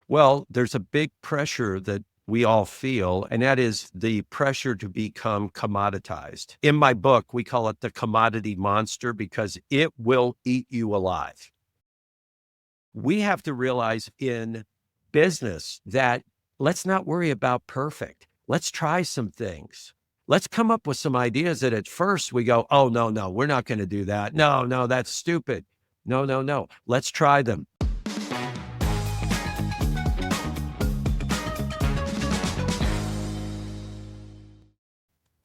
Well, there's a big pressure that we all feel, and that is the pressure to become commoditized. In my book, we call it the commodity monster because it will eat you alive. We have to realize in business that let's not worry about perfect. Let's try some things. Let's come up with some ideas that at first we go, oh, no, we're not going to do that. No, that's stupid. No. Let's try them.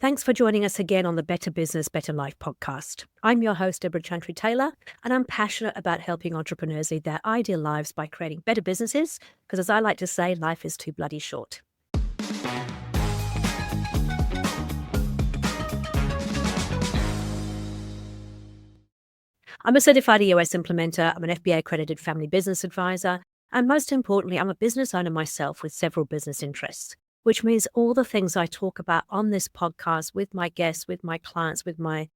Thanks for joining us again on the Better Business, Better Life podcast. I'm your host, Debra Chantry-Taylor, and I'm passionate about helping entrepreneurs lead their ideal lives by creating better businesses, because as I like to say, life is too bloody short. I'm a certified EOS implementer, I'm an FBA-accredited family business advisor, and most importantly, I'm a business owner myself with several business interests, which means all the things I talk about on this podcast with my guests, with my clients, with my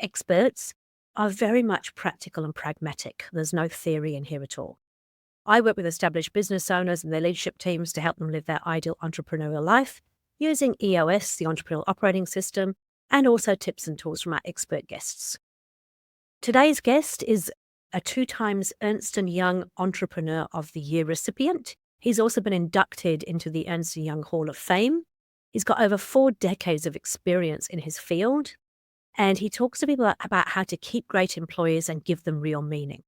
experts are very much practical and pragmatic. There's no theory in here at all. I work with established business owners and their leadership teams to help them live their ideal entrepreneurial life using EOS, the Entrepreneurial Operating System, and also tips and tools from our expert guests. Today's guest is a 2 times Ernst Young Entrepreneur of the Year recipient. He's also been inducted into the Ernst Young Hall of Fame. He's got over 4 decades of experience in his field, and he talks to people about how to keep great employees and give them real meaning.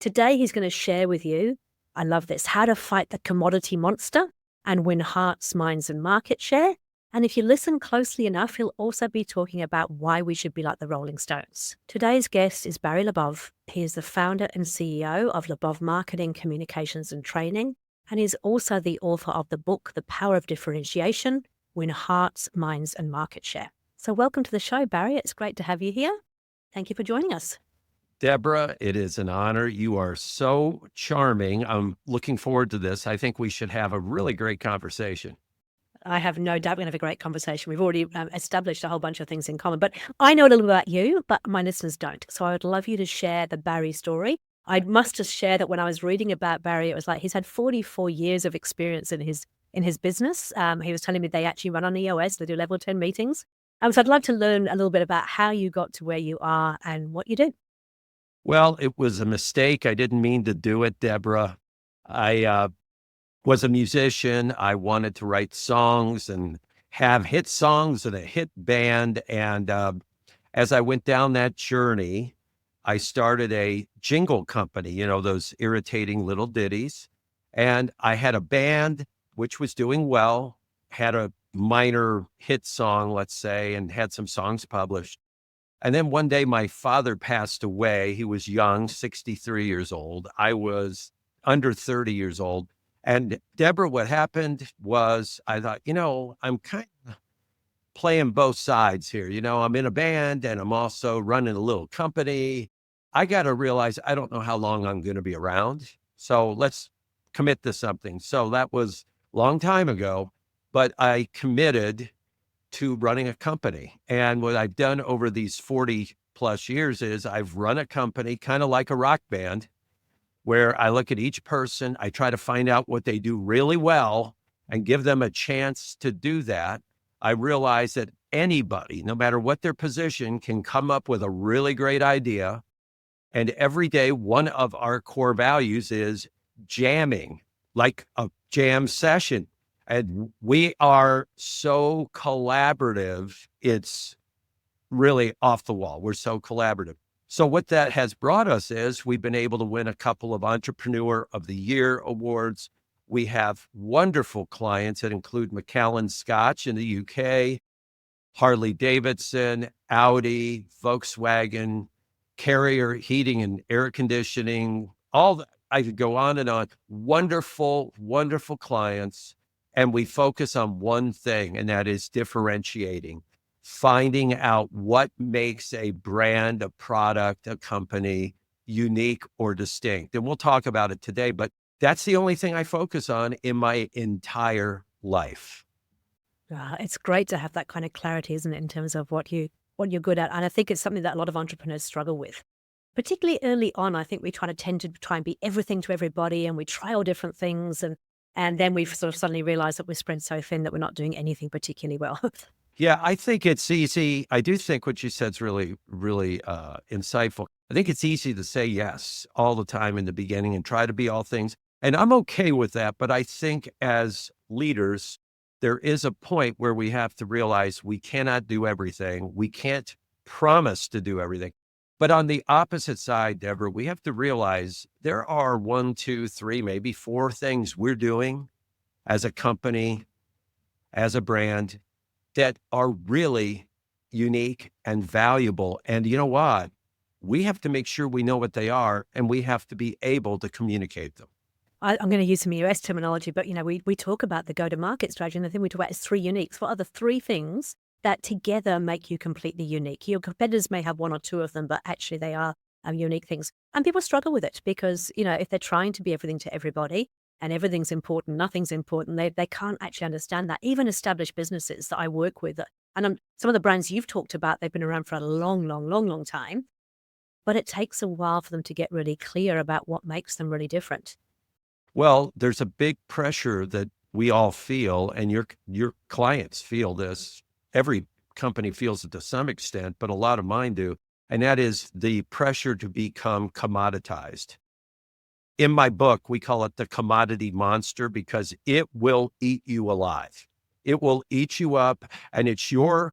Today, he's going to share with you, I love this, how to fight the commodity monster and win hearts, minds, and market share. And if you listen closely enough, he'll also be talking about why we should be like the Rolling Stones. Today's guest is Barry LaBov. He is the founder and CEO of LaBov Marketing, Communications, and Training. And he's also the author of the book, The Power of Differentiation, Win Hearts, Minds, and Market Share. So welcome to the show, Barry. It's great to have you here. Thank you for joining us. Debra, it is an honor. You are so charming. I'm looking forward to this. I think we should have a really great conversation. I have no doubt we're going to have a great conversation. We've already established a whole bunch of things in common, but I know a little about you, but my listeners don't. So I would love you to share the Barry story. I must just share that when I was reading about Barry, it was like he's had 44 years of experience in his business. He was telling me they actually run on EOS. They do level 10 meetings. So I'd love to learn a little bit about how you got to where you are and what you do. Well, it was a mistake. I didn't mean to do it, Debra. I was a musician. I wanted to write songs and have hit songs and a hit band. And as I went down that journey, I started a jingle company, those irritating little ditties. And I had a band which was doing well, had a minor hit song, let's say, and had some songs published. And then one day my father passed away. He was young, 63 years old. I was under 30 years old. And Debra, what happened was I thought, I'm kind of playing both sides here. I'm in a band and I'm also running a little company. I got to realize I don't know how long I'm going to be around. So let's commit to something. So that was a long time ago, but I committed to running a company. And what I've done over these 40 plus years is I've run a company kind of like a rock band, where I look at each person, I try to find out what they do really well and give them a chance to do that. I realize that anybody, no matter what their position, can come up with a really great idea. And every day, one of our core values is jamming, like a jam session. And we are so collaborative. It's really off the wall. We're so collaborative. So what that has brought us is we've been able to win a couple of Entrepreneur of the Year awards. We have wonderful clients that include Macallan Scotch in the UK, Harley Davidson, Audi, Volkswagen, Carrier Heating and Air Conditioning, all that. I could go on and on. Wonderful, wonderful clients. And we focus on one thing, and that is differentiating. Finding out what makes a brand, a product, a company unique or distinct. And we'll talk about it today, but that's the only thing I focus on in my entire life. It's great to have that kind of clarity, isn't it, in terms of what you're good at. And I think it's something that a lot of entrepreneurs struggle with. particularly early on, I think we tend to try and be everything to everybody, and we try all different things. And then we've sort of suddenly realized that we're spread so thin that we're not doing anything particularly well. Yeah, I think it's easy. I do think what you said is really, really insightful. I think it's easy to say yes all the time in the beginning and try to be all things. And I'm okay with that. But I think as leaders, there is a point where we have to realize we cannot do everything. We can't promise to do everything. But on the opposite side, Deborah, we have to realize there are 1, 2, 3, maybe 4 things we're doing as a company, as a brand, that are really unique and valuable. And you know what? We have to make sure we know what they are, and we have to be able to communicate them. I'm going to use some US terminology, but we talk about the go-to-market strategy, and the thing we talk about is 3 uniques. What are the 3 things that together make you completely unique? Your competitors may have 1 or 2 of them, but actually they are unique things. And people struggle with it because, if they're trying to be everything to everybody and everything's important, nothing's important, they can't actually understand that. Even established businesses that I work with, and some of the brands you've talked about, they've been around for a long, long, long, long time, but it takes a while for them to get really clear about what makes them really different. Well, there's a big pressure that we all feel, and your clients feel this. Every company feels it to some extent, but a lot of mine do. And that is the pressure to become commoditized. In my book, we call it the commodity monster because it will eat you alive. It will eat you up, and it's your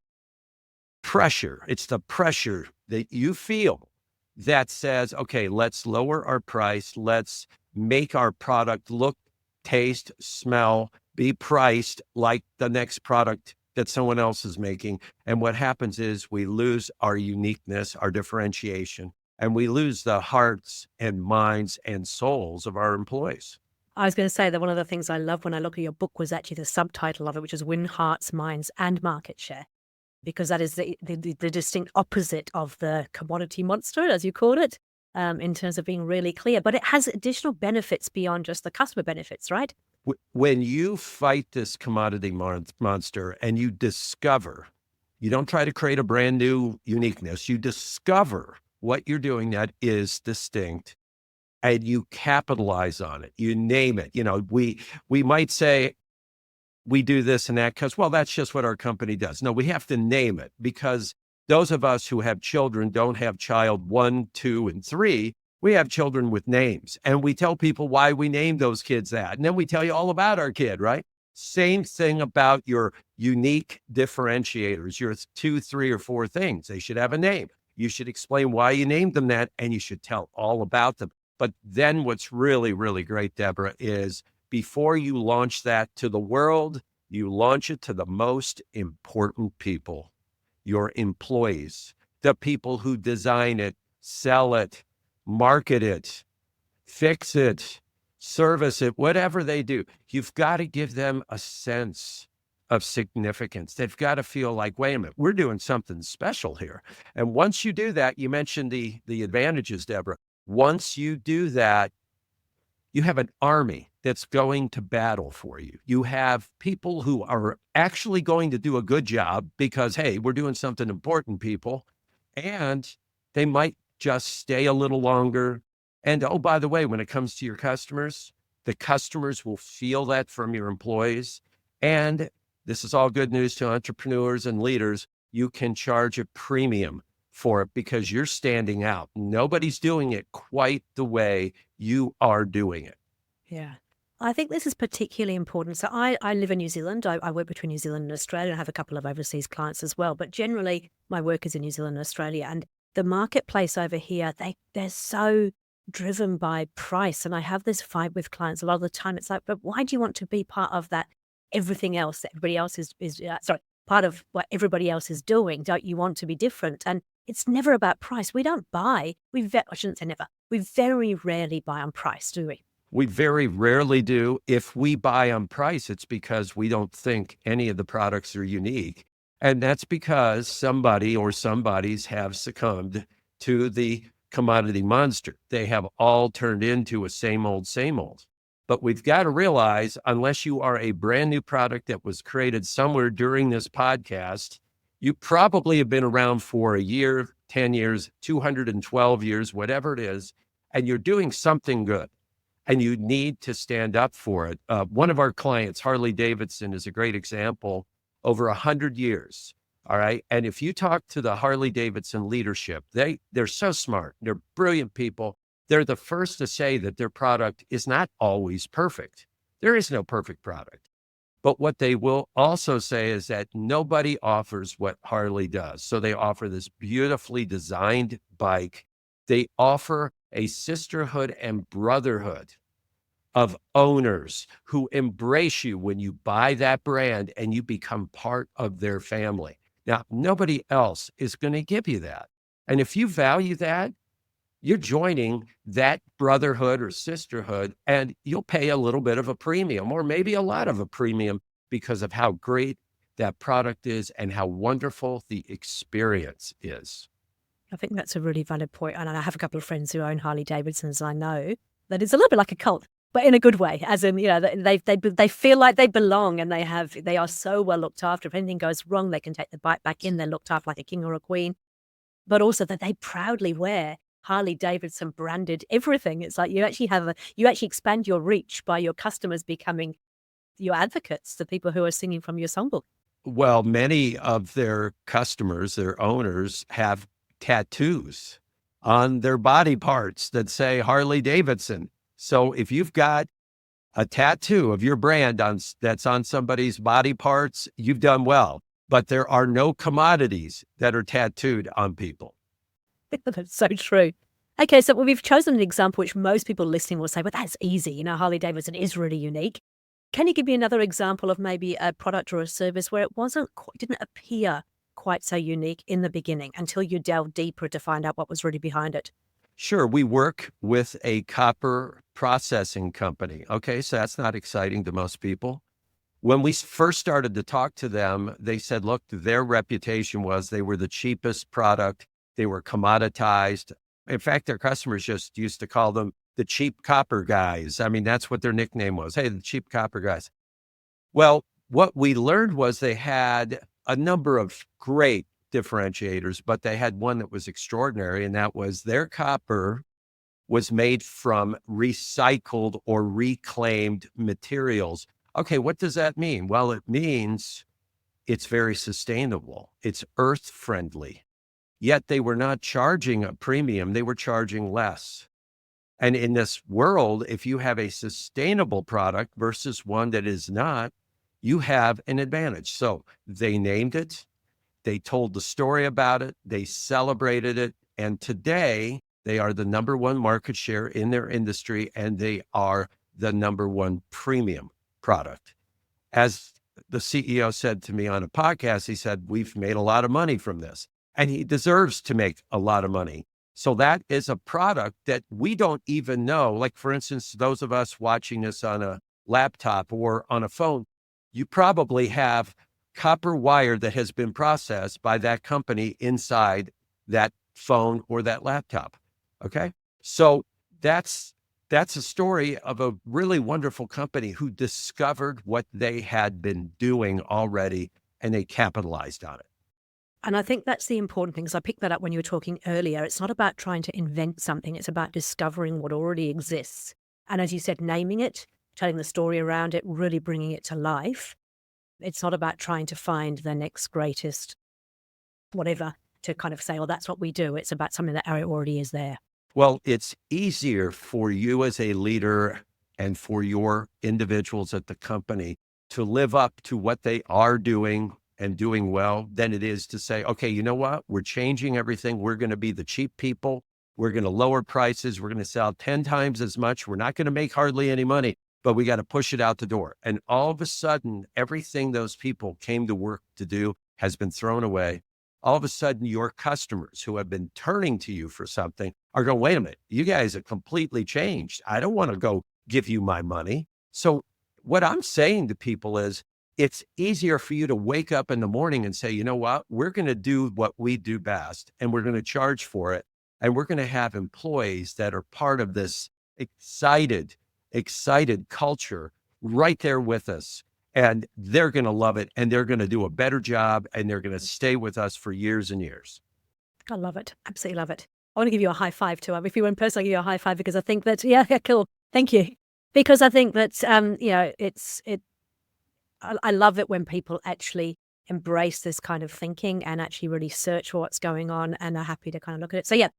pressure. It's the pressure that you feel that says, okay, let's lower our price. Let's make our product look, taste, smell, be priced like the next product that someone else is making. And what happens is we lose our uniqueness, our differentiation, and we lose the hearts and minds and souls of our employees. I was going to say that one of the things I love when I look at your book was actually the subtitle of it, which is Win Hearts, Minds, and Market Share, because that is the distinct opposite of the commodity monster, as you called it, in terms of being really clear. But it has additional benefits beyond just the customer benefits, right? When you fight this commodity monster and you discover, you don't try to create a brand new uniqueness, you discover what you're doing that is distinct and you capitalize on it, you name it. We might say we do this and that because, well, that's just what our company does. No, we have to name it because those of us who have children don't have child 1, 2, and 3. We have children with names, and we tell people why we named those kids that. And then we tell you all about our kid, right? Same thing about your unique differentiators, your 2, 3, or 4 things. They should have a name. You should explain why you named them that, and you should tell all about them. But then what's really, really great, Deborah, is before you launch that to the world, you launch it to the most important people, your employees, the people who design it, sell it, market it, fix it, service it, whatever they do. You've got to give them a sense of significance. They've got to feel like, wait a minute, we're doing something special here. And once you do that, you mentioned the advantages, Deborah. Once you do that, you have an army that's going to battle for you. You have people who are actually going to do a good job because, hey, we're doing something important, people. And they might just stay a little longer. And oh, by the way, when it comes to your customers, the customers will feel that from your employees. And this is all good news to entrepreneurs and leaders. You can charge a premium for it because you're standing out. Nobody's doing it quite the way you are doing it. Yeah. I think this is particularly important. So I live in New Zealand. I work between New Zealand and Australia. I have a couple of overseas clients as well. But generally, my work is in New Zealand and Australia. And the marketplace over here, they're so driven by price. And I have this fight with clients a lot of the time. It's like, but why do you want to be part of that everything else that everybody else is part of what everybody else is doing? Don't you want to be different? And it's never about price. We don't buy. I shouldn't say never. We very rarely buy on price, do we? We very rarely do. If we buy on price, it's because we don't think any of the products are unique. And that's because somebody or somebodies have succumbed to the commodity monster. They have all turned into a same old, same old. But we've got to realize, unless you are a brand new product that was created somewhere during this podcast, you probably have been around for a year 10 years, 212 years, whatever it is, and you're doing something good and you need to stand up for it. One of our clients, Harley Davidson, is a great example. Over 100 years. All right. And if you talk to the Harley Davidson leadership, they're so smart. They're brilliant people. They're the first to say that their product is not always perfect. There is no perfect product. But what they will also say is that nobody offers what Harley does. So they offer this beautifully designed bike. They offer a sisterhood and brotherhood of owners who embrace you when you buy that brand and you become part of their family. Now, nobody else is going to give you that. And if you value that, you're joining that brotherhood or sisterhood, and you'll pay a little bit of a premium or maybe a lot of a premium because of how great that product is and how wonderful the experience is. I think that's a really valid point. And I have a couple of friends who own Harley Davidsons. I know that it's a little bit like a cult, but in a good way, as in, they feel like they belong and they are so well looked after. If anything goes wrong, they can take the bike back in. They're looked after like a king or a queen, but also that they proudly wear Harley Davidson branded everything. It's like you actually expand your reach by your customers becoming your advocates, the people who are singing from your songbook. Well, many of their customers, their owners, have tattoos on their body parts that say Harley Davidson. So if you've got a tattoo of your brand that's on somebody's body parts, you've done well. But there are no commodities that are tattooed on people. That's so true. Okay, so we've chosen an example which most people listening will say, well, that's easy. Harley Davidson is really unique. Can you give me another example of maybe a product or a service where it didn't appear quite so unique in the beginning until you delved deeper to find out what was really behind it? Sure. We work with a copper processing company. Okay, so that's not exciting to most people. When we first started to talk to them, they said, look, their reputation was they were the cheapest product. They were commoditized. In fact, their customers just used to call them the cheap copper guys. I mean, that's what their nickname was. Hey, the cheap copper guys. Well, what we learned was they had a number of great differentiators, but they had one that was extraordinary, and that was their copper was made from recycled or reclaimed materials. Okay, what does that mean? Well, it means it's very sustainable. It's earth friendly. Yet they were not charging a premium. They were charging less. And in this world, if you have a sustainable product versus one that is not, you have an advantage. So they named it. They told the story about it. They celebrated it. And today they are the number one market share in their industry, and they are the number one premium product. As the CEO said to me on a podcast, he said, we've made a lot of money from this, and he deserves to make a lot of money. So that is a product that we don't even know. Like, for instance, those of us watching this on a laptop or on a phone, you probably have copper wire that has been processed by that company inside that phone or that laptop. Okay. So that's a story of a really wonderful company who discovered what they had been doing already, and they capitalized on it. And I think that's the important thing, because I picked that up when you were talking earlier. It's not about trying to invent something. It's about discovering what already exists. And as you said, naming it, telling the story around it, really bringing it to life. It's not about trying to find the next greatest whatever to kind of say, oh, that's what we do. It's about something that already is there. Well, it's easier for you as a leader and for your individuals at the company to live up to what they are doing and doing well than it is to say, okay, you know what? We're changing everything. We're going to be the cheap people. We're going to lower prices. We're going to sell 10 times as much. We're not going to make hardly any money, but we got to push it out the door. And all of a sudden, everything those people came to work to do has been thrown away. All of a sudden, your customers who have been turning to you for something are going, wait a minute, you guys have completely changed. I don't want to go give you my money. So what I'm saying to people is, it's easier for you to wake up in the morning and say, you know what, we're going to do what we do best, and we're going to charge for it. And we're going to have employees that are part of this excited culture right there with us. And they're going to love it, and they're going to do a better job, and they're going to stay with us for years and years. I love it. Absolutely love it. I want to give you a high five too. If you were in person, I'll give you a high five because I think that, yeah, cool. Thank you. Because I think that, I love it when people actually embrace this kind of thinking and actually really search for what's going on and are happy to kind of look at it. So yeah,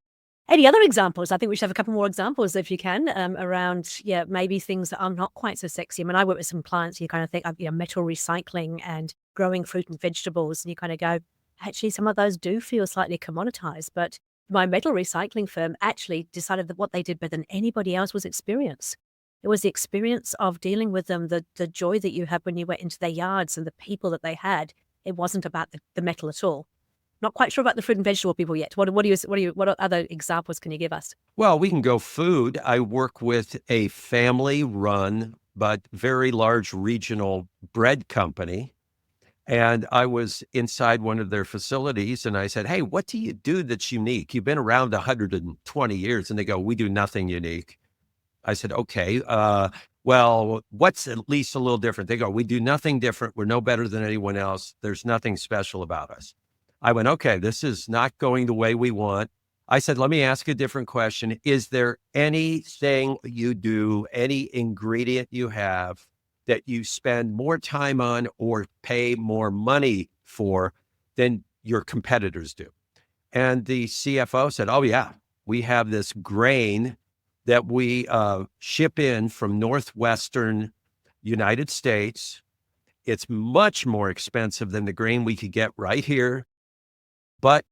any other examples? I think we should have a couple more examples if you can, around, maybe things that are not quite so sexy. I mean, I work with some clients, you kind of think of, metal recycling and growing fruit and vegetables, and you kind of go, actually, some of those do feel slightly commoditized, but my metal recycling firm actually decided that what they did better than anybody else was experience. It was the experience of dealing with them, the joy that you had when you went into their yards and the people that they had. It wasn't about the metal at all. Not quite sure about the fruit and vegetable people yet. What other examples can you give us? Well, we can go food. I work with a family-run but very large regional bread company. And I was inside one of their facilities and I said, "Hey, what do you do that's unique? You've been around 120 years." And they go, "We do nothing unique." I said, "Okay, well, what's at least a little different?" They go, "We do nothing different. We're no better than anyone else. There's nothing special about us." I went, "Okay, this is not going the way we want." I said, "Let me ask a different question. Is there anything you do, any ingredient you have that you spend more time on or pay more money for than your competitors do?" And the CFO said, "Oh, yeah, we have this grain that we ship in from Northwestern United States. It's much more expensive than the grain we could get right here. But,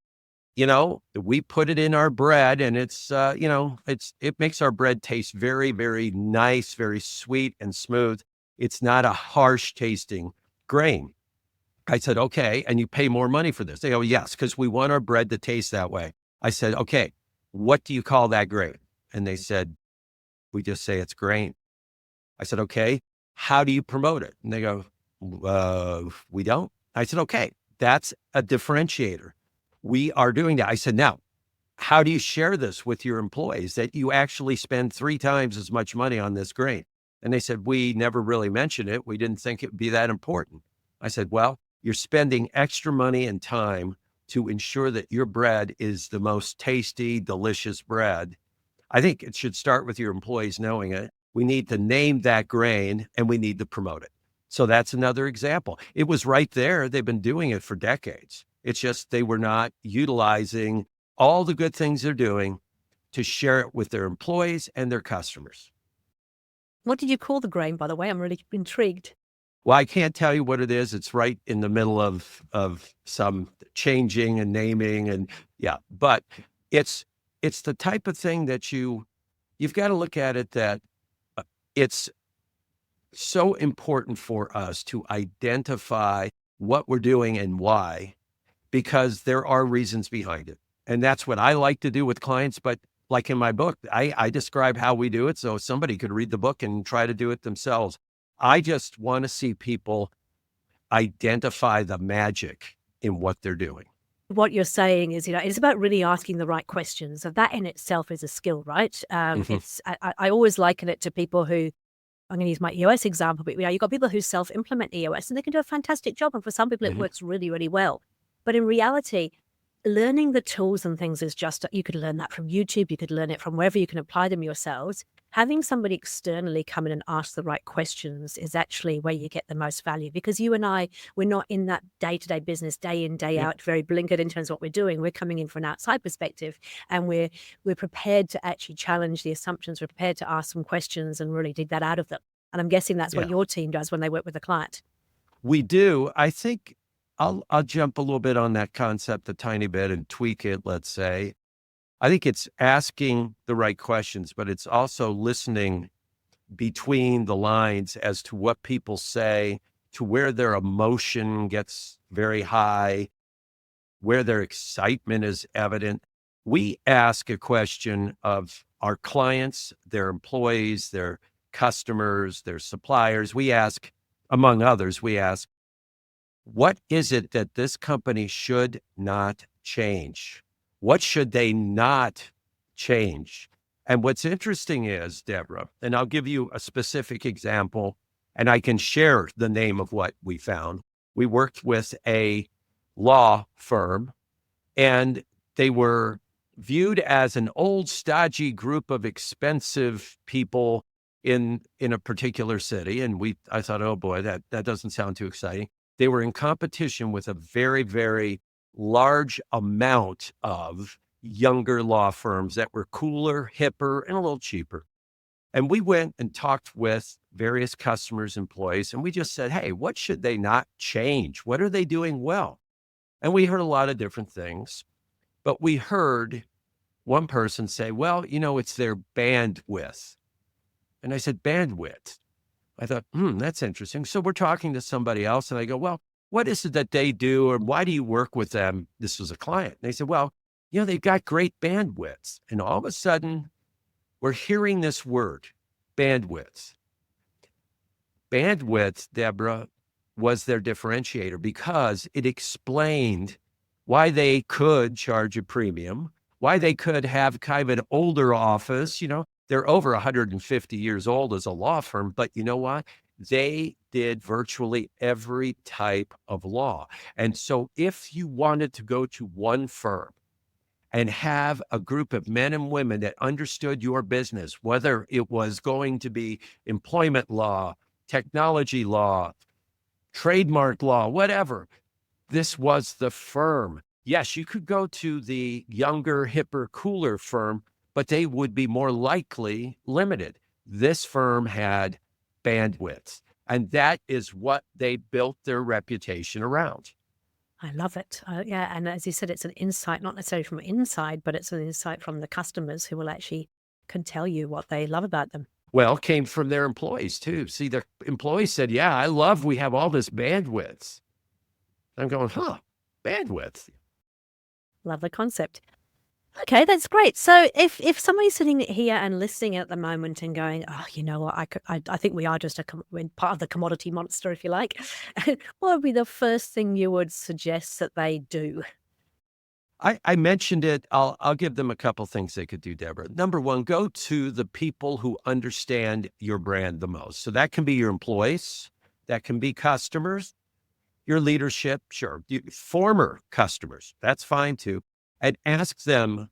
we put it in our bread and it makes our bread taste very, very nice, very sweet and smooth. It's not a harsh tasting grain." I said, "Okay, and you pay more money for this?" They go, "Yes, because we want our bread to taste that way." I said, "Okay, what do you call that grain?" And they said, "We just say it's grain." I said, "Okay, how do you promote it?" And they go, "We don't." I said, "Okay, that's a differentiator. We are doing that." I said, "Now, how do you share this with your employees that you actually spend 3 times as much money on this grain?" And they said, "We never really mentioned it. We didn't think it would be that important." I said, "Well, you're spending extra money and time to ensure that your bread is the most tasty, delicious bread. I think it should start with your employees knowing it. We need to name that grain and we need to promote it." So that's another example. It was right there. They've been doing it for decades. It's just they were not utilizing all the good things they're doing to share it with their employees and their customers. What did you call the grain, by the way? I'm really intrigued. Well, I can't tell you what it is. It's right in the middle of some changing and naming and yeah, but it's it's the type of thing that you've got to look at it that it's so important for us to identify what we're doing and why, because there are reasons behind it. And that's what I like to do with clients. But like in my book, I describe how we do it so somebody could read the book and try to do it themselves. I just want to see people identify the magic in what they're doing. What you're saying is, it's about really asking the right questions. So that in itself is a skill, right? Mhm. I always liken it to people who, I'm going to use my EOS example, but you've got people who self-implement EOS and they can do a fantastic job. And for some people, it Mhm. works really, really well. But in reality, learning the tools and things is just, you could learn that from YouTube, you could learn it from wherever you can apply them yourselves. Having somebody externally come in and ask the right questions is actually where you get the most value, because you and I, we're not in that day-to-day business, day in, day Yeah. out, very blinkered in terms of what we're doing. We're coming in from an outside perspective and we're prepared to actually challenge the assumptions. We're prepared to ask some questions and really dig that out of them. And I'm guessing that's what Yeah. your team does when they work with a client. We do. I think I'll jump a little bit on that concept a tiny bit and tweak it, let's say. I think it's asking the right questions, but it's also listening between the lines as to what people say, to where their emotion gets very high, where their excitement is evident. We ask a question of our clients, their employees, their customers, their suppliers. We ask, among others, we ask, what is it that this company should not change? What should they not change? And what's interesting is, Deborah, and I'll give you a specific example, and I can share the name of what we found. We worked with a law firm, and They were viewed as an old, stodgy group of expensive people in a particular city. And I thought, oh boy, that doesn't sound too exciting. They were in competition with a very, very large amount of younger law firms that were cooler, hipper, and a little cheaper. And we went and talked with various customers, employees, and we just said, hey, what should they not change? What are they doing well? And we heard a lot of different things, but we heard one person say, well, it's their bandwidth. And I said, bandwidth. I thought, that's interesting. So we're talking to somebody else, and I go, well, what is it that they do, or why do you work with them? This was a client. And they said, well, they've got great bandwidths. And all of a sudden, we're hearing this word, bandwidth. Bandwidth, Debra, was their differentiator because it explained why they could charge a premium, why they could have kind of an older office. They're over 150 years old as a law firm, but you know what? They did virtually every type of law. And so if you wanted to go to one firm and have a group of men and women that understood your business, whether it was going to be employment law, technology law, trademark law, whatever, this was the firm. Yes, you could go to the younger, hipper, cooler firm, but they would be more likely limited. This firm had bandwidth, and that is what they built their reputation around. I love it. Yeah. And as you said, it's an insight, not necessarily from inside, but it's an insight from the customers who will actually can tell you what they love about them. Well, came from their employees too. See, the employees said, yeah, I love we have all this bandwidth. I'm going, bandwidth. Love the concept. Okay, that's great. So if somebody's sitting here and listening at the moment and going, oh, you know what, I think we are just part of the commodity monster, if you like, what would be the first thing you would suggest that they do? I mentioned it. I'll give them a couple things they could do, Debra. Number one, go to the people who understand your brand the most. So that can be your employees, that can be customers, your leadership, sure, former customers, that's fine too. And ask them,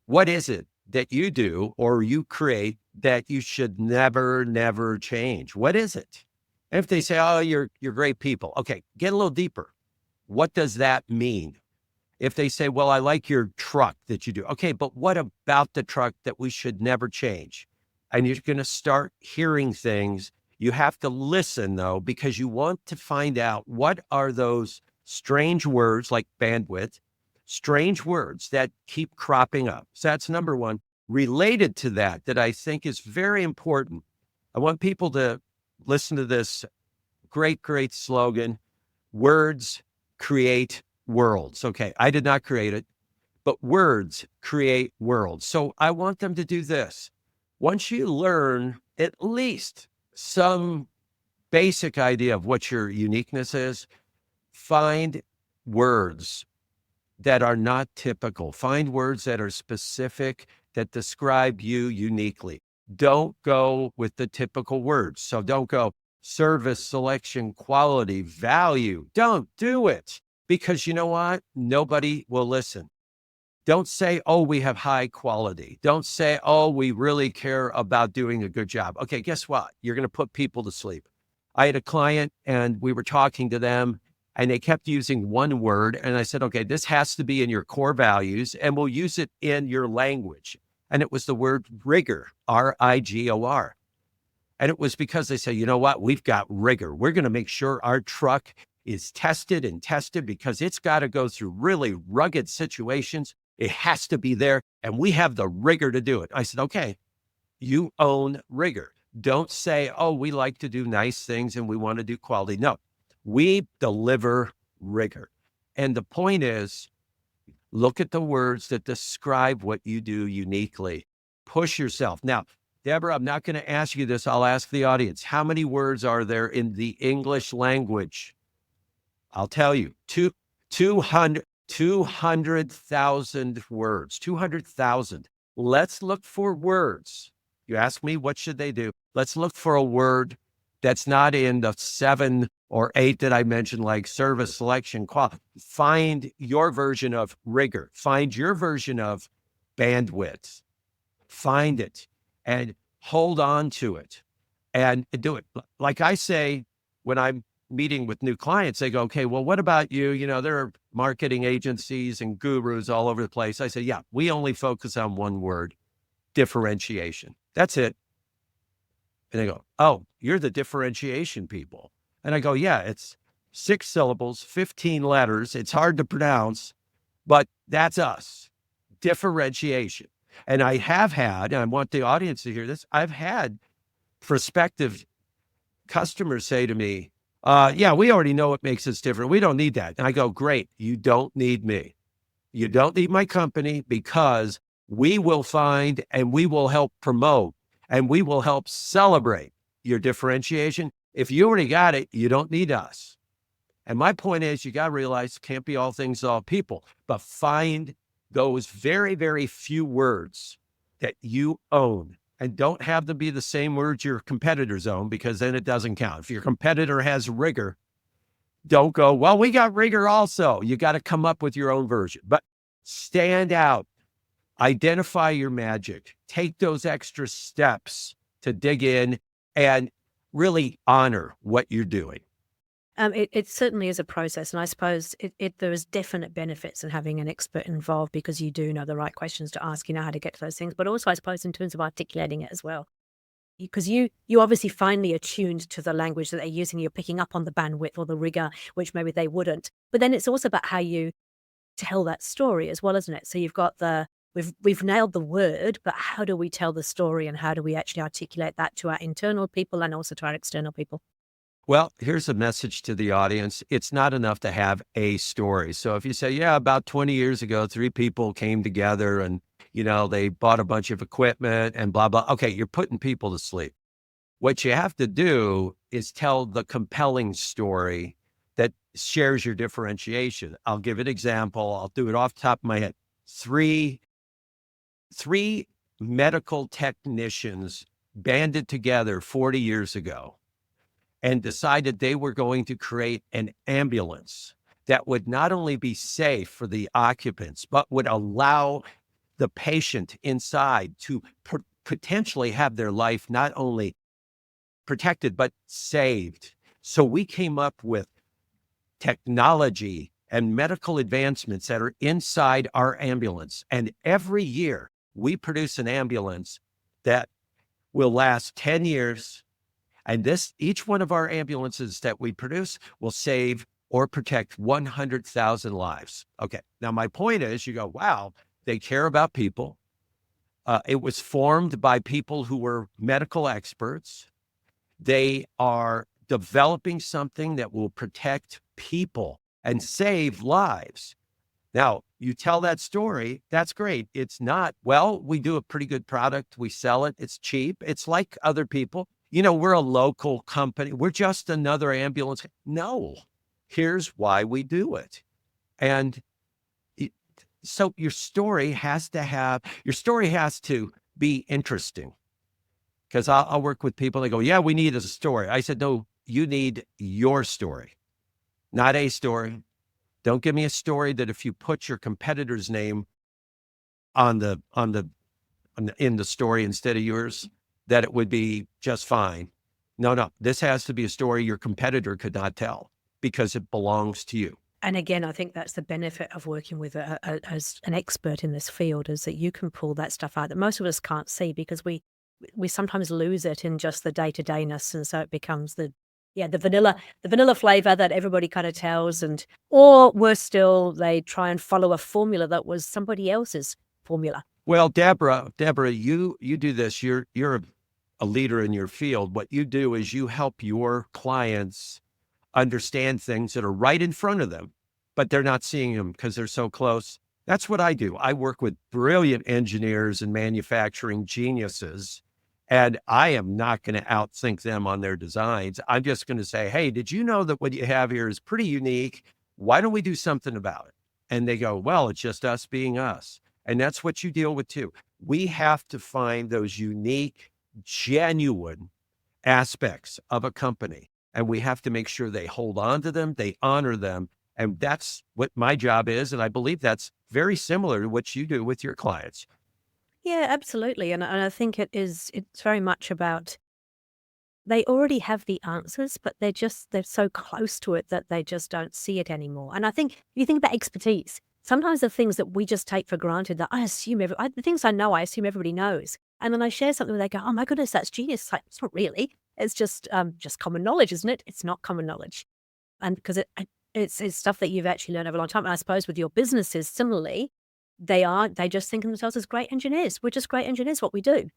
what is it that you do or you create that you should never change? What is it? And if they say, oh, you're great people. Okay, get a little deeper. What does that mean? If they say, well, I like your truck that you do. Okay, but what about the truck that we should never change? And you're going to start hearing things. You have to listen, though, because you want to find out what are those strange words like bandwidth, strange words that keep cropping up. So that's number one. Related to that I think is very important. I want people to listen to this great slogan, words create worlds. Okay, I did not create it, but words create worlds. So I want them to do this. Once you learn at least some basic idea of what your uniqueness is, find words that are not typical. Find words that are specific, that describe you uniquely. Don't go with the typical words. So don't go service, selection, quality, value. Don't do it. Because you know what? Nobody will listen. Don't say, oh, we have high quality. Don't say, oh, we really care about doing a good job. Okay, guess what? You're going to put people to sleep. I had a client and we were talking to them and they kept using one word. And I said, okay, this has to be in your core values and we'll use it in your language. And it was the word rigor, R-I-G-O-R. And it was because they say, you know what? We've got rigor. We're going to make sure our truck is tested because it's got to go through really rugged situations. It has to be there. And we have the rigor to do it. I said, okay, you own rigor. Don't say, oh, we like to do nice things and we want to do quality. No, we deliver rigor. And the point is, look at the words that describe what you do uniquely. Push yourself. Now, Debra, I'm not going to ask you this. I'll ask the audience. How many words are there in the English language? I'll tell you, 200,000 words, 200,000. Let's look for words. You ask me, what should they do? Let's look for a word that's not in the 7 or 8 that I mentioned, like service, selection, quality. Find your version of rigor. Find your version of bandwidth. Find it and hold on to it and do it. Like I say, when I'm meeting with new clients, they go, okay, well, what about you? You know, there are marketing agencies and gurus all over the place. I say, yeah, we only focus on one word, differentiation. That's it. And they go, oh, you're the differentiation people. And I go, yeah, it's 6 syllables, 15 letters. It's hard to pronounce, but that's us, differentiation. And I have had, and I want the audience to hear this, I've had prospective customers say to me, yeah, we already know what makes us different. We don't need that. And I go, great. You don't need me. You don't need my company, because we will find and we will help promote and we will help celebrate your differentiation. If you already got it, you don't need us. And my point is, you got to realize it can't be all things to all people, but find those very, very few words that you own, and don't have them be the same words your competitors own, because then it doesn't count. If your competitor has rigor, don't go, well, we got rigor also. You got to come up with your own version, but stand out, identify your magic, take those extra steps to dig in and really honor what you're doing. It certainly is a process, and I suppose there is definite benefits in having an expert involved, because you do know the right questions to ask, you know how to get to those things, but also I suppose in terms of articulating it as well. Because you obviously finely attuned to the language that they're using, you're picking up on the bandwidth or the rigor, which maybe they wouldn't. But then it's also about how you tell that story as well, isn't it? So you've got we've nailed the word, but how do we tell the story, and how do we actually articulate that to our internal people and also to our external people? Well, here's a message to the audience. It's not enough to have a story. So if you say, yeah, about 20 years ago, 3 people came together and, you know, they bought a bunch of equipment and blah, blah. Okay, you're putting people to sleep. What you have to do is tell the compelling story that shares your differentiation. I'll give an example. I'll do it off the top of my head. Three medical technicians banded together 40 years ago and decided they were going to create an ambulance that would not only be safe for the occupants, but would allow the patient inside to potentially have their life not only protected, but saved. So we came up with technology and medical advancements that are inside our ambulance. And every year we produce an ambulance that will last 10 years. And each one of our ambulances that we produce will save or protect 100,000 lives. Okay. Now, my point is, you go, wow, they care about people. It was formed by people who were medical experts. They are developing something that will protect people and save lives. Now, you tell that story, that's great. It's not, well, we do a pretty good product. We sell it. It's cheap. It's like other people. You know, we're a local company. We're just another ambulance. No, here's why we do it. And so your story has to be interesting. Because I'll work with people, they go, yeah, we need a story. I said, no, you need your story, not a story. Don't give me a story that if you put your competitor's name in the story instead of yours, that it would be just fine. No, this has to be a story your competitor could not tell, because it belongs to you. And again, I think that's the benefit of working with as an expert in this field, is that you can pull that stuff out that most of us can't see, because we sometimes lose it in just the day-to-dayness, and so it becomes the vanilla flavor that everybody kind of tells, or worse still, they try and follow a formula that was somebody else's formula. Well, Debra, you do this. You're a leader in your field. What you do is you help your clients understand things that are right in front of them, but they're not seeing them because they're so close. That's what I do. I work with brilliant engineers and manufacturing geniuses, and I am not going to outthink them on their designs. I'm just going to say, hey, did you know that what you have here is pretty unique? Why don't we do something about it? And they go, well, it's just us being us. And that's what you deal with too. We have to find those unique, genuine aspects of a company. and we have to make sure they hold on to them, they honor them. And that's what my job is. And I believe that's very similar to what you do with your clients. Yeah, absolutely. And I think it's very much about they already have the answers, but they're so close to it that they just don't see it anymore. And I think if you think about expertise, sometimes the things that we just take for granted that I assume the things I know, I assume everybody knows. And then I share something where they go, "Oh my goodness, that's genius." It's like, it's not really. It's just common knowledge, isn't it? It's not common knowledge. And because it's stuff that you've actually learned over a long time. And I suppose with your businesses, similarly, they just think of themselves as great engineers. We're just great engineers, what we do.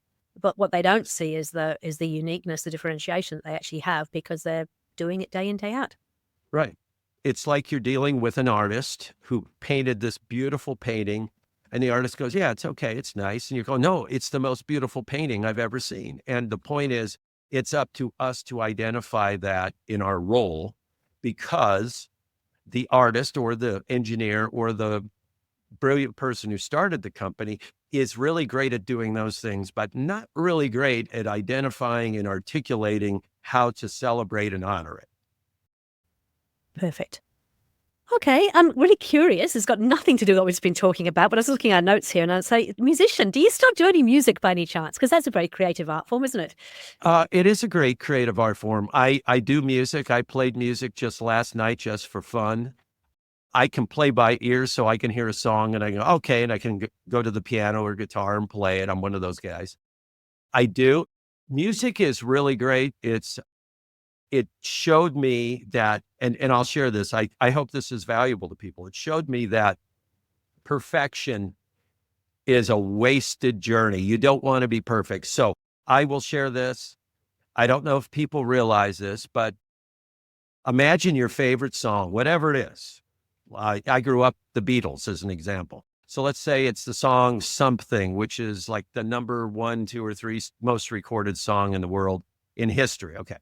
But what they don't see is the uniqueness, the differentiation that they actually have because they're doing it day in, day out. Right. It's like you're dealing with an artist who painted this beautiful painting, and the artist goes, "Yeah, it's okay. It's nice." And you go, "No, it's the most beautiful painting I've ever seen." And the point is, it's up to us to identify that in our role, because the artist or the engineer or the brilliant person who started the company is really great at doing those things, but not really great at identifying and articulating how to celebrate and honor it. Perfect. Okay, I'm really curious. It's got nothing to do with what we've just been talking about, but I was looking at our notes here and I'd say, musician, do you still do any music by any chance? Because that's a very creative art form, isn't it? It is a great creative art form. I do music. I played music just last night just for fun. I can play by ear, so I can hear a song and I go, okay, and I can go to the piano or guitar and play it. I'm one of those guys. I do. Music is really great. It showed me that, and I'll share this. I hope this is valuable to people. It showed me that perfection is a wasted journey. You don't want to be perfect. So I will share this. I don't know if people realize this, but imagine your favorite song, whatever it is. I grew up the Beatles as an example. So let's say it's the song Something, which is like the number 1, 2, or 3 most recorded song in the world in history. Okay.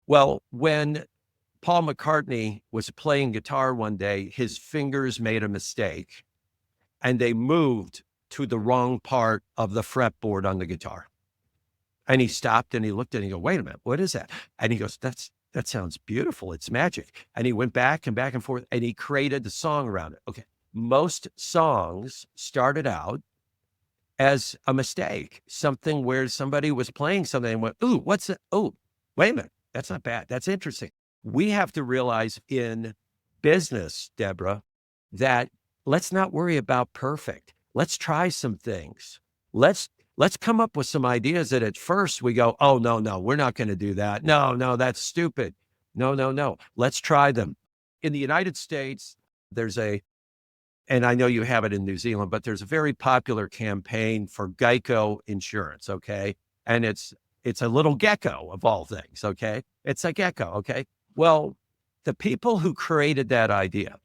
Well, when Paul McCartney was playing guitar one day, his fingers made a mistake and they moved to the wrong part of the fretboard on the guitar. And he stopped and he looked at it and he goes, "Wait a minute, what is that?" And he goes, that sounds beautiful. It's magic. And he went back and forth and he created the song around it. Okay. Most songs started out as a mistake, something where somebody was playing something and went, "Ooh, what's it? Oh, wait a minute. That's not bad. That's interesting." We have to realize in business, Debra, that let's not worry about perfect. Let's try some things. Let's come up with some ideas that at first we go, "Oh, no, we're not going to do that. No, that's stupid. No. Let's try them." In the United States, and I know you have it in New Zealand, but there's a very popular campaign for Geico insurance. Okay. And it's a little gecko of all things. Okay. It's a gecko. Okay. Well, the people who created that idea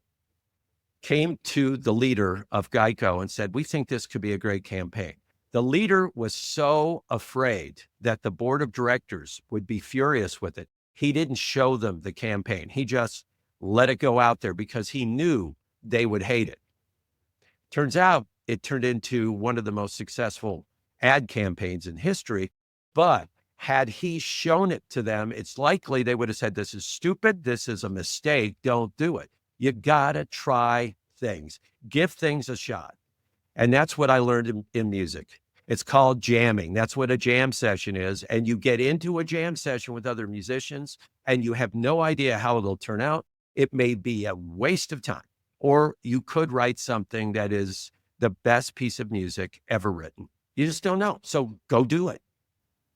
came to the leader of Geico and said, "We think this could be a great campaign." The leader was so afraid that the board of directors would be furious with it. He didn't show them the campaign. He just let it go out there because he knew they would hate it. Turns out it turned into one of the most successful ad campaigns in history. But had he shown it to them, it's likely they would have said, "This is stupid. This is a mistake. Don't do it." You got to try things, give things a shot. And that's what I learned in music. It's called jamming. That's what a jam session is. And you get into a jam session with other musicians and you have no idea how it'll turn out. It may be a waste of time, or you could write something that is the best piece of music ever written. You just don't know. So go do it.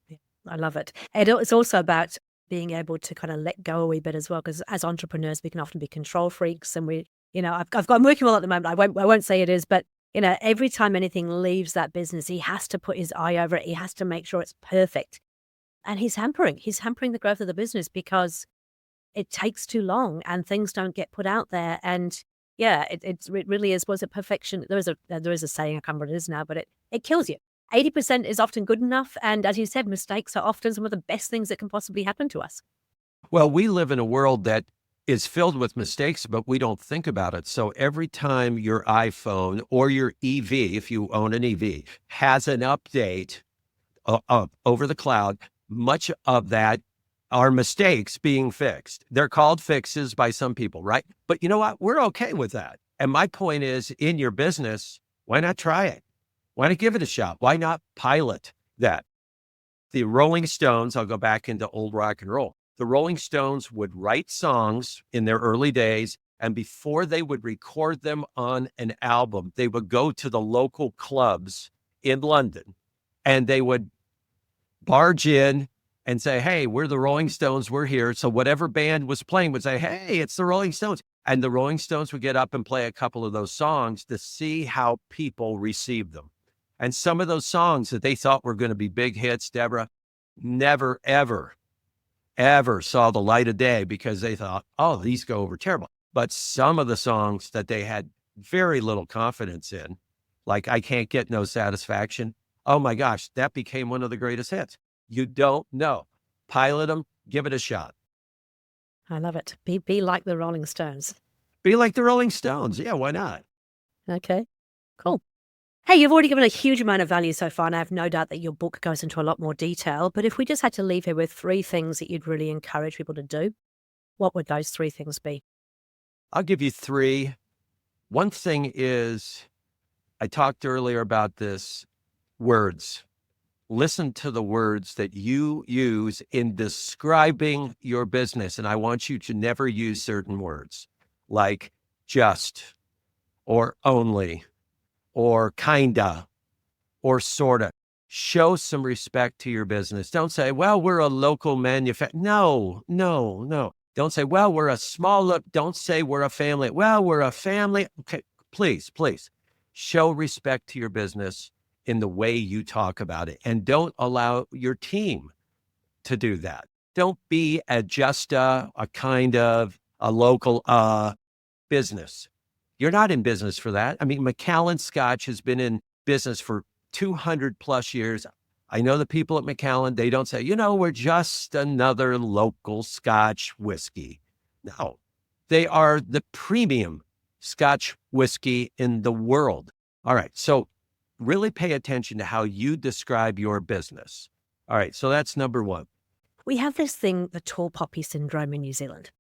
Yeah, I love it. And it's also about being able to kind of let go a wee bit as well, because as entrepreneurs, we can often be control freaks. And I'm working well at the moment. I won't say it is, but every time anything leaves that business, he has to put his eye over it. He has to make sure it's perfect. And he's hampering the growth of the business because it takes too long and things don't get put out there. And yeah, it really is. Was it perfection? There is a saying, I can't remember what it is now, but it kills you. 80% is often good enough. And as you said, mistakes are often some of the best things that can possibly happen to us. Well, we live in a world that is filled with mistakes, but we don't think about it. So every time your iPhone or your EV, if you own an EV, has an update over the cloud, much of that are mistakes being fixed. They're called fixes by some people, right? But you know what? We're okay with that. And my point is, in your business, why not try it? Why not give it a shot? Why not pilot that? The Rolling Stones, I'll go back into old rock and roll. The Rolling Stones would write songs in their early days, and before they would record them on an album, they would go to the local clubs in London and they would barge in and say, hey, we're the Rolling Stones, we're here. So whatever band was playing would say, hey, it's the Rolling Stones. And the Rolling Stones would get up and play a couple of those songs to see how people received them. And some of those songs that they thought were going to be big hits, Debra, never, ever, ever saw the light of day because they thought, oh, these go over terrible. But some of the songs that they had very little confidence in, like I Can't Get No Satisfaction, oh my gosh, that became one of the greatest hits. You don't know. Pilot them, give it a shot. I love it. Be like the Rolling Stones. Be like the Rolling Stones. Yeah, why not? Okay, cool. Hey, you've already given a huge amount of value so far, and I have no doubt that your book goes into a lot more detail. But if we just had to leave here with 3 things that you'd really encourage people to do, what would those 3 things be? I'll give you 3. One thing is, I talked earlier about this, words. Listen to the words that you use in describing your business. And I want you to never use certain words like just or only or kinda or sorta. Show some respect to your business. Don't say, well, we're a local manufacturer. No. Don't say, well, we're a small look. Don't say we're a family. Well, we're a family. Okay, please. Show respect to your business in the way you talk about it. And don't allow your team to do that. Don't be a kind of, a local business. You're not in business for that. I mean, Macallan Scotch has been in business for 200 plus years. I know the people at Macallan, they don't say, we're just another local Scotch whiskey. No, they are the premium Scotch whiskey in the world. All right. So really pay attention to how you describe your business. All right. So that's number 1. We have this thing, the tall poppy syndrome in New Zealand.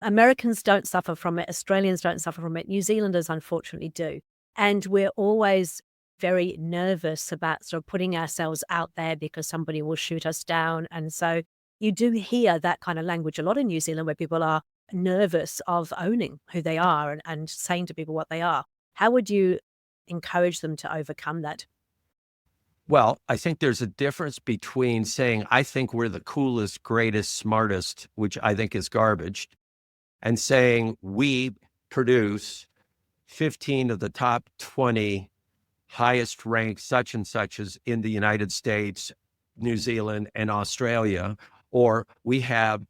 Americans don't suffer from it. Australians don't suffer from it. New Zealanders, unfortunately, do. And we're always very nervous about sort of putting ourselves out there because somebody will shoot us down. And so you do hear that kind of language a lot in New Zealand where people are nervous of owning who they are and saying to people what they are. How would you encourage them to overcome that? Well, I think there's a difference between saying, I think we're the coolest, greatest, smartest, which I think is garbage, and saying we produce 15 of the top 20 highest ranked such and suches in the United States, New Zealand, and Australia, or we have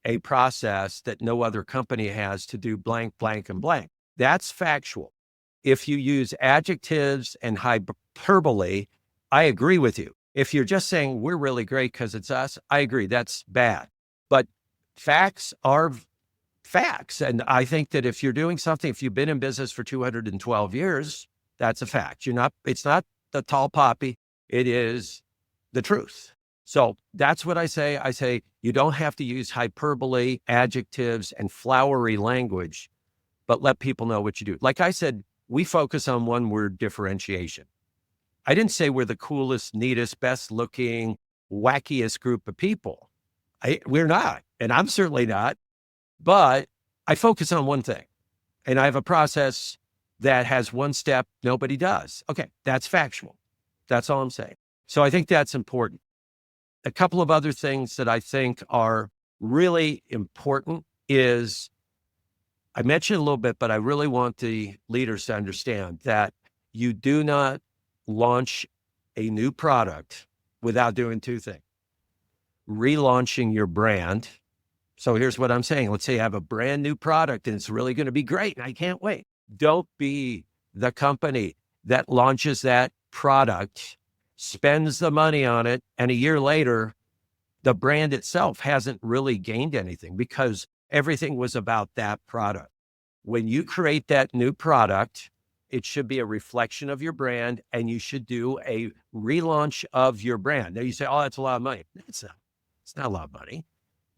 a process that no other company has to do blank, blank, and blank. That's factual. If you use adjectives and hyperbole, I agree with you. If you're just saying we're really great because it's us, I agree, that's bad. But facts are facts. And I think that if you're doing something, if you've been in business for 212 years, that's a fact. It's not the tall poppy, it is the truth. So that's what I say. I say you don't have to use hyperbole, adjectives, and flowery language, but let people know what you do. Like I said, we focus on one word, differentiation. I didn't say we're the coolest, neatest, best looking, wackiest group of people. We're not, and I'm certainly not, but I focus on one thing, and I have a process that has one step nobody does. Okay, that's factual. That's all I'm saying. So I think that's important. A couple of other things that I think are really important is, I mentioned a little bit, but I really want the leaders to understand that you do not launch a new product without doing 2 things. Relaunching your brand. So here's what I'm saying. Let's say you have a brand new product and it's really going to be great and I can't wait. Don't be the company that launches that product, spends the money on it, and a year later, the brand itself hasn't really gained anything because everything was about that product. When you create that new product, it should be a reflection of your brand, and you should do a relaunch of your brand. Now you say, oh, that's a lot of money. It's not a lot of money.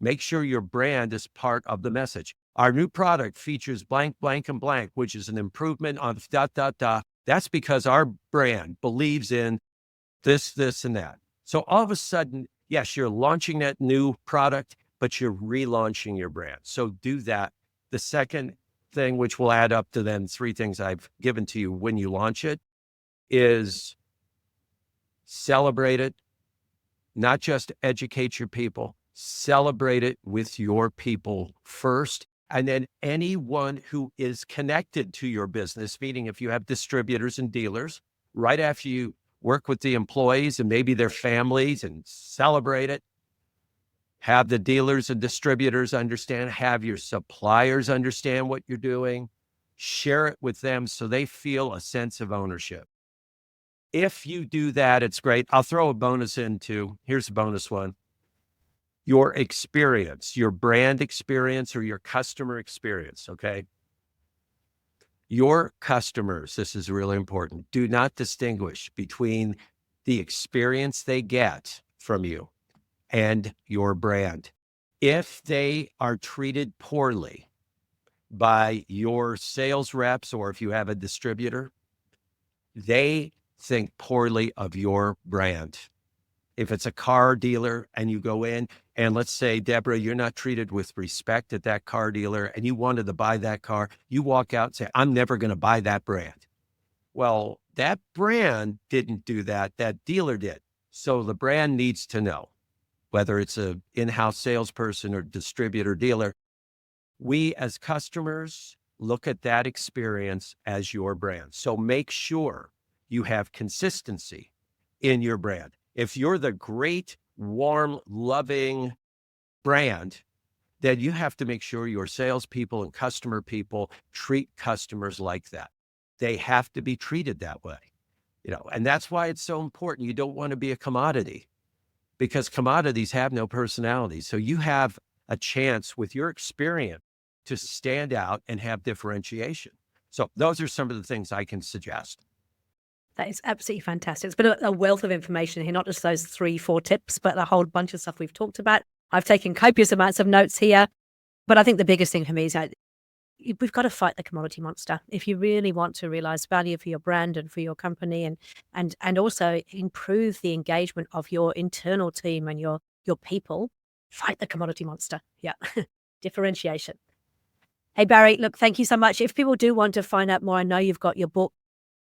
Make sure your brand is part of the message. Our new product features blank, blank, and blank, which is an improvement on ... That's because our brand believes in this, this, and that. So all of a sudden, yes, you're launching that new product, but you're relaunching your brand. So do that. The second thing, which will add up to then 3 things I've given to you when you launch it, is celebrate it. Not just educate your people, celebrate it with your people first. And then anyone who is connected to your business, meaning if you have distributors and dealers, right after you work with the employees and maybe their families and celebrate it, have the dealers and distributors understand, have your suppliers understand what you're doing, share it with them so they feel a sense of ownership. If you do that, it's great. I'll throw a bonus in too. Here's a bonus one. Your experience, your brand experience or your customer experience, okay? Your customers, this is really important, do not distinguish between the experience they get from you and your brand. If they are treated poorly by your sales reps or if you have a distributor, they think poorly of your brand. If it's a car dealer and you go in and let's say, Debra, you're not treated with respect at that car dealer and you wanted to buy that car, you walk out and say, I'm never going to buy that brand. Well, that brand didn't do that. That dealer did. So the brand needs to know, whether it's an in-house salesperson or distributor dealer, we as customers look at that experience as your brand. So make sure you have consistency in your brand. If you're the great, warm, loving brand, then you have to make sure your salespeople and customer people treat customers like that. They have to be treated that way, and that's why it's so important. You don't want to be a commodity because commodities have no personality. So you have a chance with your experience to stand out and have differentiation. So those are some of the things I can suggest. That is absolutely fantastic. It's been a wealth of information here, not just those 3-4 tips, but a whole bunch of stuff we've talked about. I've taken copious amounts of notes here, but I think the biggest thing for me is that we've got to fight the commodity monster. If you really want to realize value for your brand and for your company and also improve the engagement of your internal team and your people, fight the commodity monster. Yeah. Differentiation. Hey, Barry, look, thank you so much. If people do want to find out more, I know you've got your book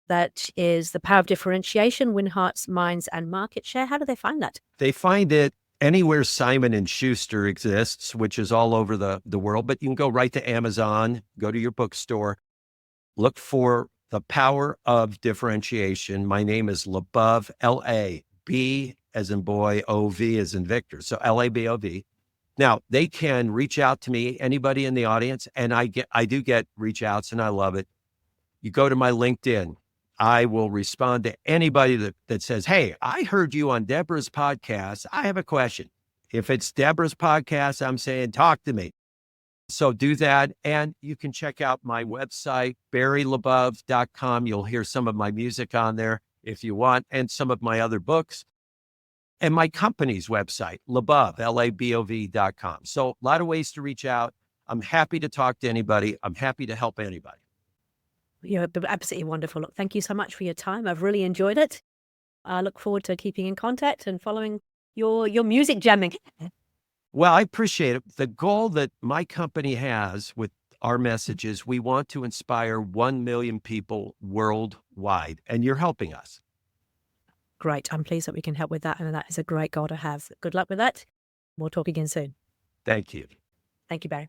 that is The Power of Differentiation, Win Hearts, Minds, and Market Share. How do they find that? They find it anywhere Simon & Schuster exists, which is all over the world, but you can go right to Amazon, go to your bookstore, look for The Power of Differentiation. My name is LaBov, L-A-B as in boy, O-V as in Victor. So L-A-B-O-V. Now, they can reach out to me, anybody in the audience, and I do get reach outs and I love it. You go to my LinkedIn. I will respond to anybody that says, hey, I heard you on Debra's podcast. I have a question. If it's Debra's podcast, I'm saying, talk to me. So do that. And you can check out my website, barrylabov.com. You'll hear some of my music on there if you want, and some of my other books. And my company's website, LaBov, L-A-B-O-V.com. So a lot of ways to reach out. I'm happy to talk to anybody. I'm happy to help anybody. You're absolutely wonderful. Look, thank you so much for your time. I've really enjoyed it. I look forward to keeping in contact and following your music jamming. Well, I appreciate it. The goal that my company has with our message is we want to inspire 1 million people worldwide, and you're helping us. Great. I'm pleased that we can help with that, and that is a great goal to have. Good luck with that. We'll talk again soon. Thank you. Thank you, Barry.